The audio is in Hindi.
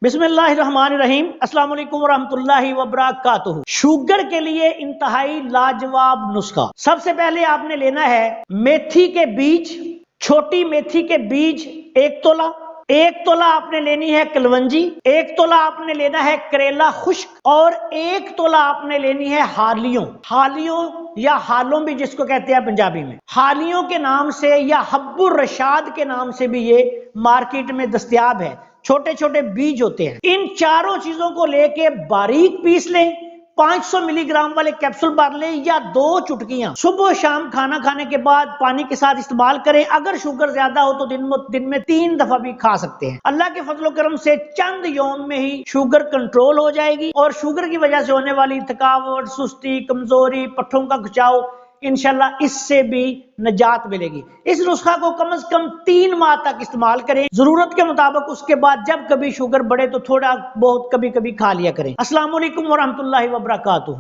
बिस्मिल्लाहिर्रहमानिर्रहीम अस्सलाम वालेकुम वरहमतुल्लाहि वबरकातुहू। शुगर के लिए इंतहाई लाजवाब नुस्खा। सबसे पहले आपने लेना है मेथी के बीज, छोटी मेथी के बीज 1 तोला। 1 तोला आपने लेनी है कलवंजी, 1 तोला आपने लेना है करेला खुश्क और 1 तोला आपने लेनी है हालियों। हालियों या हालों भी जिसको कहते हैं पंजाबी में, हालियों के नाम से या हब्बुर रशाद के नाम से भी ये मार्केट में दस्तयाब है। छोटे छोटे बीज होते हैं। इन चारों चीजों को लेके बारीक पीस लें। 500 मिलीग्राम वाले कैप्सूल भर लें या 2 चुटकियां सुबह शाम खाना खाने के बाद पानी के साथ इस्तेमाल करें। अगर शुगर ज्यादा हो तो दिन में 3 दफा भी खा सकते हैं। अल्लाह के फजलो करम से चंद यौम में ही शुगर कंट्रोल हो जाएगी और शुगर की वजह से होने वाली थकावट, सुस्ती, कमजोरी, पट्ठों का खिंचाव इंशाल्लाह इससे भी निजात मिलेगी। इस नुस्खा को कम से कम 3 माह तक इस्तेमाल करें, जरूरत के मुताबिक। उसके बाद जब कभी शुगर बढ़े तो थोड़ा बहुत कभी कभी खा लिया करें। अस्सलाम वालेकुम वरहमतुल्लाहि वबरकातुहू।